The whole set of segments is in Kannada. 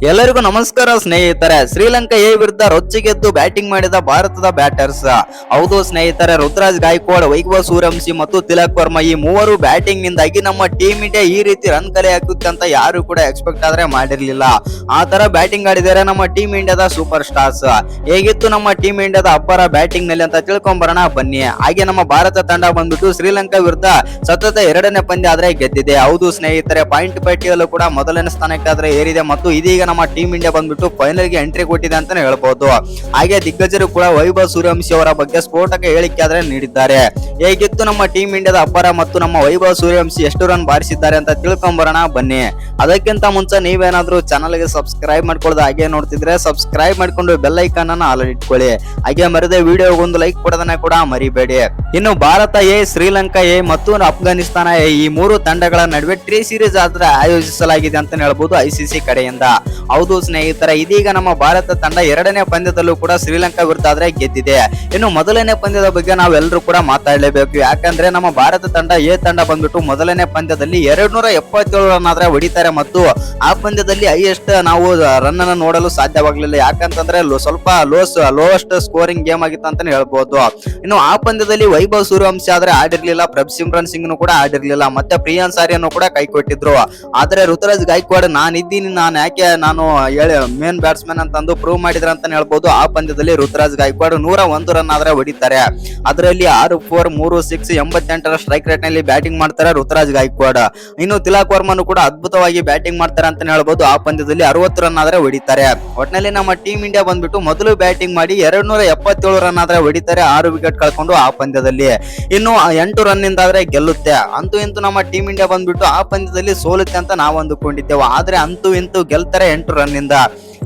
ಎಲ್ಲರಿಗೂ ನಮಸ್ಕಾರ ಸ್ನೇಹಿತರೆ. ಶ್ರೀಲಂಕಾ ಎ ವಿರುದ್ಧ ರೊಚ್ಚಿಗೆದ್ದು ಬ್ಯಾಟಿಂಗ್ ಮಾಡಿದ ಭಾರತದ ಬ್ಯಾಟರ್ಸ್. ಹೌದು ಸ್ನೇಹಿತರೆ, ರುತುರಾಜ್ ಗಾಯಕ್ವಾಡ್, ವೈಭವ್ ಸೂರ್ಯವಂಶಿ ಮತ್ತು ತಿಲಕ್ ವರ್ಮಾ ಈ ಮೂವರು ಬ್ಯಾಟಿಂಗ್ ನಿಂದಾಗಿ ನಮ್ಮ ಟೀಮ್ ಇಂಡಿಯಾ ಈ ರೀತಿ ರನ್ ಕಲೆ ಹಾಕುತ್ತೆ ಅಂತ ಯಾರು ಕೂಡ ಎಕ್ಸ್ಪೆಕ್ಟ್ ಆದ್ರೆ ಮಾಡಿರ್ಲಿಲ್ಲ. ಆ ತರ ಬ್ಯಾಟಿಂಗ್ ಆಡಿದ್ದಾರೆ ನಮ್ಮ ಟೀಮ್ ಇಂಡಿಯಾದ ಸೂಪರ್ ಸ್ಟಾರ್ಸ್. ಹೇಗಿತ್ತು ನಮ್ಮ ಟೀಮ್ ಇಂಡಿಯಾದ ಅಬ್ಬರ ಬ್ಯಾಟಿಂಗ್ ನಲ್ಲಿ ಅಂತ ತಿಳ್ಕೊಂಬರೋಣ ಬನ್ನಿ. ಹಾಗೆ ನಮ್ಮ ಭಾರತ ತಂಡ ಬಂದ್ಬಿಟ್ಟು ಶ್ರೀಲಂಕಾ ವಿರುದ್ಧ ಸತತ ಎರಡನೇ ಪಂದ್ಯ ಆದ್ರೆ ಗೆದ್ದಿದೆ. ಹೌದು ಸ್ನೇಹಿತರೆ, ಪಾಯಿಂಟ್ ಪಟ್ಟಿಯಲ್ಲೂ ಕೂಡ ಮೊದಲನೇ ಸ್ಥಾನಕ್ಕೆ ಆದ್ರೆ ಏರಿದೆ ಮತ್ತು ಇದೀಗ ನಮ್ಮ ಟೀಮ್ ಇಂಡಿಯಾ ಬಂದ್ಬಿಟ್ಟು ಫೈನಲ್ ಗೆ ಎಂಟ್ರಿ ಕೊಟ್ಟಿದೆ ಅಂತಾನೆ ಹೇಳ್ಬಹುದು. ಹಾಗೆ ದಿಗ್ಗಜರು ಕೂಡ ವೈಭವ್ ಸೂರ್ಯವಂಶಿ ಅವರ ಬಗ್ಗೆ ಸ್ಫೋಟಕ ಹೇಳಿಕೆ ಆದ್ರೆ ನೀಡಿದ್ದಾರೆ. ಹೇಗಿತ್ತು ನಮ್ಮ ಟೀಮ್ ಇಂಡಿಯಾದ ಅಬ್ಬರ ಮತ್ತು ನಮ್ಮ ವೈಭವ್ ಸೂರ್ಯವಂಶಿ ಎಷ್ಟು ರನ್ ಬಾರಿಸಿದ್ದಾರೆ ಅಂತ ತಿಳ್ಕೊಂಬರೋಣ ಬನ್ನಿ. ಅದಕ್ಕಿಂತ ಮುಂಚೆ ನೀವೇನಾದ್ರೂ ಚಾನಲ್ ಗೆ ಸಬ್ಸ್ಕ್ರೈಬ್ ಮಾಡ್ಕೊಳ್ಳೋದು ಹಾಗೆ ನೋಡ್ತಿದ್ರೆ ಸಬ್ಸ್ಕ್ರೈಬ್ ಮಾಡ್ಕೊಂಡು ಬೆಲ್ ಐಕಾನ್ ಅನ್ನ ಆಲ್ ಇಟ್ಕೊಳ್ಳಿ. ಹಾಗೆ ಮರದೆ ವಿಡಿಯೋ ಒಂದು ಲೈಕ್ ಕೊಡೋದನ್ನ ಕೂಡ ಮರಿಬೇಡಿ. ಇನ್ನು ಭಾರತ ಎ, ಶ್ರೀಲಂಕಾ ಎ ಮತ್ತು ಅಫ್ಘಾನಿಸ್ತಾನ ಎ ಈ ಮೂರು ತಂಡಗಳ ನಡುವೆ ಟ್ರೀ ಸೀರೀಸ್ ಆದ್ರೆ ಆಯೋಜಿಸಲಾಗಿದೆ ಅಂತ ಹೇಳ್ಬಹುದು ಐಸಿಸಿ ಕಡೆಯಿಂದ. ಹೌದು ಸ್ನೇಹಿತರೆ, ಇದೀಗ ನಮ್ಮ ಭಾರತ ತಂಡ ಎರಡನೇ ಪಂದ್ಯದಲ್ಲೂ ಕೂಡ ಶ್ರೀಲಂಕಾ ವಿರುದ್ಧ ಆದ್ರೆ ಗೆದ್ದಿದೆ. ಇನ್ನು ಮೊದಲನೇ ಪಂದ್ಯದ ಬಗ್ಗೆ ನಾವೆಲ್ಲರೂ ಕೂಡ ಮಾತಾಡಲೇಬೇಕು. ಯಾಕಂದ್ರೆ ನಮ್ಮ ಭಾರತ ತಂಡ ಎ ತಂಡ ಬಂದ್ಬಿಟ್ಟು ಮೊದಲನೇ ಪಂದ್ಯದಲ್ಲಿ 277 ರನ್ ಆದ್ರೆ ಹೊಡಿತಾರೆ ಮತ್ತು ಆ ಪಂದ್ಯದಲ್ಲಿ ಹೈಯೆಸ್ಟ್ ನಾವು ರನ್ ಅನ್ನು ನೋಡಲು ಸಾಧ್ಯವಾಗಲಿಲ್ಲ. ಯಾಕಂತಂದ್ರೆ ಸ್ವಲ್ಪ ಲೋಯೆಸ್ಟ್ ಸ್ಕೋರಿಂಗ್ ಗೇಮ್ ಆಗಿತ್ತು ಅಂತಾನೆ ಹೇಳ್ಬಹುದು. ಇನ್ನು ಆ ಪಂದ್ಯದಲ್ಲಿ ವೈಭವ್ ಸೂರ್ಯವಂಶಿ ಆದ್ರೆ ಆಡಿರ್ಲಿಲ್ಲ, ಪ್ರಭ್ಸಿಮ್ರನ್ ಸಿಂಗ್ ಕೂಡ ಆಡಿರ್ಲಿಲ್ಲ, ಮತ್ತೆ ಪ್ರಿಯಾನ್ ಸಾರಿಯನ್ನು ಕೂಡ ಕೈ ಕೊಟ್ಟಿದ್ರು. ಆದ್ರೆ ಋತುರಾಜ್ ಗಾಯಕ್ವಾಡ್ ನಾನಿದ್ದೀನಿ, ನಾನು ಮೇನ್ ಬ್ಯಾಟ್ಸ್ಮನ್ ಅಂತಂದು ಪ್ರೂವ್ ಮಾಡಿದ್ರ ಅಂತ ಹೇಳ್ಬಹುದು. ಆ ಪಂದ್ಯದಲ್ಲಿ ಋತುರಾಜ್ ಗಾಯಕ್ವಾಡ್ 101 ರನ್ ಆದ್ರೆ ಹೊಡಿತಾರೆ. ಅದರಲ್ಲಿ 6 4 3 6 88ರ ಸ್ಟ್ರೈಕ್ ರೇಟ್ ನಲ್ಲಿ ಬ್ಯಾಟಿಂಗ್ ಮಾಡ್ತಾರೆ ಋತುರಾಜ್ ಗಾಯಕ್ವಾಡ್. ಇನ್ನು ತಿಲಕ್ ವರ್ಮನು ಕೂಡ ಅದ್ಭುತವಾಗಿ ಬ್ಯಾಟಿಂಗ್ ಮಾಡ್ತಾರೆ ಅಂತ ಹೇಳ್ಬಹುದು. ಆ ಪಂದ್ಯದಲ್ಲಿ 60 ರನ್ ಆದ್ರೆ ಹೊಡಿತಾರೆ. ಒಟ್ಟಿನಲ್ಲಿ ನಮ್ಮ ಟೀಮ್ ಇಂಡಿಯಾ ಬಂದ್ಬಿಟ್ಟು ಮೊದಲು ಬ್ಯಾಟಿಂಗ್ ಮಾಡಿ 277 ರನ್ ಆದ್ರೆ ಹೊಡಿತಾರೆ, 6 ವಿಕೆಟ್ ಕಳ್ಕೊಂಡು ಆ ಪಂದ್ಯದಲ್ಲಿ. ಇನ್ನು 8 ರನ್ ನಿಂದ ಆದ್ರೆ ಗೆಲ್ಲುತ್ತೆ. ಅಂತೂ ಇಂತೂ ನಮ್ಮ ಟೀಮ್ ಇಂಡಿಯಾ ಬಂದ್ಬಿಟ್ಟು ಆ ಪಂದ್ಯದಲ್ಲಿ ಸೋಲುತ್ತೆ ಅಂತ ನಾವು ಅಂದುಕೊಂಡಿದ್ದೆವು. ಆದ್ರೆ ಅಂತೂ ಇಂತೂ ಗೆಲ್ತಾರೆ 8 ರನ್ ನಿಂದ.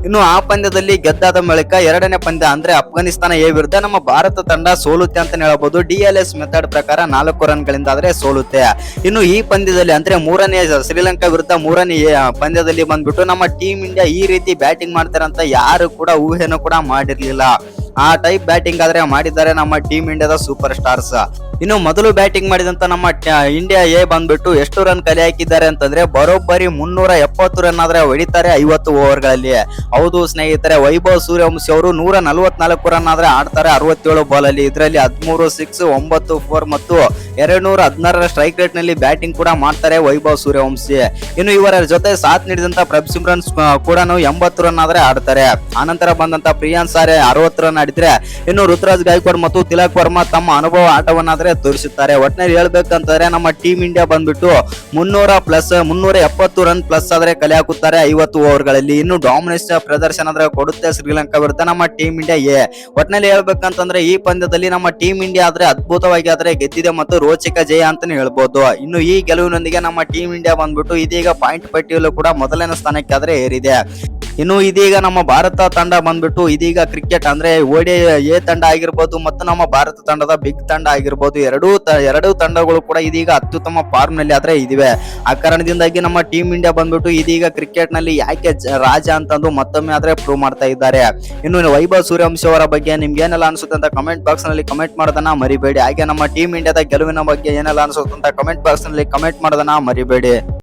ಇನ್ನು ಆ ಪಂದ್ಯದಲ್ಲಿ ಗೆದ್ದಾದ ಬಳಿಕ ಎರಡನೇ ಪಂದ್ಯ ಅಂದ್ರೆ ಅಫ್ಘಾನಿಸ್ತಾನ ಎ ವಿರುದ್ಧ ನಮ್ಮ ಭಾರತ ತಂಡ ಸೋಲುತ್ತೆ ಅಂತ ಹೇಳ್ಬಹುದು. DLS ಮೆಥಡ್ ಪ್ರಕಾರ 4 ರನ್ ಗಳಿಂದ ಆದ್ರೆ ಸೋಲುತ್ತೆ. ಇನ್ನು ಈ ಪಂದ್ಯದಲ್ಲಿ ಅಂದ್ರೆ ಮೂರನೇ ಶ್ರೀಲಂಕಾ ವಿರುದ್ಧ ಮೂರನೇ ಪಂದ್ಯದಲ್ಲಿ ಬಂದ್ಬಿಟ್ಟು ನಮ್ಮ ಟೀಮ್ ಇಂಡಿಯಾ ಈ ರೀತಿ ಬ್ಯಾಟಿಂಗ್ ಮಾಡ್ತಾರೆ ಅಂತ ಯಾರು ಕೂಡ ಊಹೆನೂ ಕೂಡ ಮಾಡಿರ್ಲಿಲ್ಲ. ಆ ಟೈಪ್ ಬ್ಯಾಟಿಂಗ್ ಆದ್ರೆ ಮಾಡಿದ್ದಾರೆ ನಮ್ಮ ಟೀಮ್ ಇಂಡಿಯಾದ ಸೂಪರ್ ಸ್ಟಾರ್ಸ್. ಇನ್ನು ಮೊದಲು ಬ್ಯಾಟಿಂಗ್ ಮಾಡಿದಂತ ನಮ್ಮ ಇಂಡಿಯಾ ಎ ಬಂದ್ಬಿಟ್ಟು ಎಷ್ಟು ರನ್ ಕಲೆ ಹಾಕಿದ್ದಾರೆ ಅಂತಂದ್ರೆ ಬರೋಬ್ಬರಿ 370 ರನ್ ಆದ್ರೆ ಹೊಡಿತಾರೆ 50 ಓವರ್ಗಳಲ್ಲಿ. ಹೌದು ಸ್ನೇಹಿತರೆ, ವೈಭವ್ ಸೂರ್ಯವಂಶಿ ಅವರು 144 ರನ್ ಆದ್ರೆ ಆಡ್ತಾರೆ 67 ಬಾಲ್ ಅಲ್ಲಿ. ಇದರಲ್ಲಿ 13 6 9 4 ಮತ್ತು 216ರ ಸ್ಟ್ರೈಕ್ ರೇಟ್ ನಲ್ಲಿ ಬ್ಯಾಟಿಂಗ್ ಕೂಡ ಮಾಡ್ತಾರೆ ವೈಭವ್ ಸೂರ್ಯವಂಶಿ. ಇನ್ನು ಇವರ ಜೊತೆ ಸಾಥ್ ನೀಡಿದಂತ ಪ್ರಭ್ಸಿಮ್ರನ್ ಕೂಡ 80 ರನ್ ಆದ್ರೆ ಆಡ್ತಾರೆ. ಆನಂತರ ಬಂದಂತ ಪ್ರಿಯಾನ್ ಸಾರೆ 60 ರನ್ ಆಡಿದ್ರೆ, ಇನ್ನು ಋತುರಾಜ್ ಗಾಯಕ್ವಾಡ್ ಮತ್ತು ತಿಲಕ್ ವರ್ಮಾ ತಮ್ಮ ಅನುಭವ ಆಟವನ್ನಾದ್ರೆ ತೋರಿಸುತ್ತಾರೆ. ಒಟ್ಟಿನಲ್ಲಿ ಹೇಳ್ಬೇಕಂತಂದ್ರೆ ನಮ್ಮ ಟೀಮ್ ಇಂಡಿಯಾ ಬಂದ್ಬಿಟ್ಟು 370 ರನ್ ಪ್ಲಸ್ ಆದ್ರೆ ಕಲೆ ಹಾಕುತ್ತಾರೆ 50 ಓವರ್ಗಳಲ್ಲಿ. ಇನ್ನು ಡಾಮಿನೇಷನ್ ಪ್ರದರ್ಶನ ಆದ್ರೆ ಕೊಡುತ್ತೆ ಶ್ರೀಲಂಕಾ ವಿರುದ್ಧ ನಮ್ಮ ಟೀಮ್ ಇಂಡಿಯಾ ಎ. ಒಟ್ಟಿನಲ್ಲಿ ಹೇಳ್ಬೇಕಂತಂದ್ರೆ ಈ ಪಂದ್ಯದಲ್ಲಿ ನಮ್ಮ ಟೀಮ್ ಇಂಡಿಯಾ ಆದ್ರೆ ಅದ್ಭುತವಾಗಿ ಆದ್ರೆ ಗೆದ್ದಿದೆ ಮತ್ತು ರೋಚಕ ಜಯ ಅಂತಾನೆ ಹೇಳ್ಬಹುದು. ಇನ್ನು ಈ ಗೆಲುವಿನೊಂದಿಗೆ ನಮ್ಮ ಟೀಮ್ ಇಂಡಿಯಾ ಬಂದ್ಬಿಟ್ಟು ಇದೀಗ ಪಾಯಿಂಟ್ ಪಟ್ಟಿಯಲ್ಲೂ ಕೂಡ ಮೊದಲನೇ ಸ್ಥಾನಕ್ಕೆ ಆದ್ರೆ ಏರಿದೆ. ಇನ್ನು ಇದೀಗ ನಮ್ಮ ಭಾರತ ತಂಡ ಬಂದ್ಬಿಟ್ಟು ಇದೀಗ ಕ್ರಿಕೆಟ್ ಅಂದ್ರೆ ಓಡಿ ಎ ತಂಡ ಆಗಿರ್ಬೋದು ಮತ್ತು ನಮ್ಮ ಭಾರತ ತಂಡದ ಬಿಗ್ ತಂಡ ಆಗಿರ್ಬೋದು, ಎರಡೂ ತಂಡಗಳು ಕೂಡ ಇದೀಗ ಅತ್ಯುತ್ತಮ ಫಾರ್ಮ್ ನಲ್ಲಿ ಆದ್ರೆ ಇದಿವೆ. ಆ ಕಾರಣದಿಂದಾಗಿ ನಮ್ಮ ಟೀಮ್ ಇಂಡಿಯಾ ಬಂದ್ಬಿಟ್ಟು ಇದೀಗ ಕ್ರಿಕೆಟ್ ನಲ್ಲಿ ಯಾಕೆ ರಾಜ ಅಂತಂದು ಮತ್ತೊಮ್ಮೆ ಆದ್ರೆ ಪ್ರೂವ್ ಮಾಡ್ತಾ ಇದ್ದಾರೆ. ಇನ್ನು ವೈಭವ್ ಸೂರ್ಯವಂಶಿ ಅವರ ಬಗ್ಗೆ ನಿಮ್ಗೆ ಏನೆಲ್ಲ ಅನ್ಸುತ್ತೆ ಅಂತ ಕಮೆಂಟ್ ಬಾಕ್ಸ್ ನಲ್ಲಿ ಕಮೆಂಟ್ ಮಾಡೋದನ್ನ ಮರಿಬೇಡಿ. ಹಾಗೆ ನಮ್ಮ ಟೀಮ್ ಇಂಡಿಯಾದ ಗೆಲುವಿನ ಬಗ್ಗೆ ಏನೆಲ್ಲ ಅನ್ಸುತ್ತೆ ಅಂತ ಕಮೆಂಟ್ ಬಾಕ್ಸ್ ನಲ್ಲಿ ಕಮೆಂಟ್ ಮಾಡೋದನ್ನ ಮರಿಬೇಡಿ.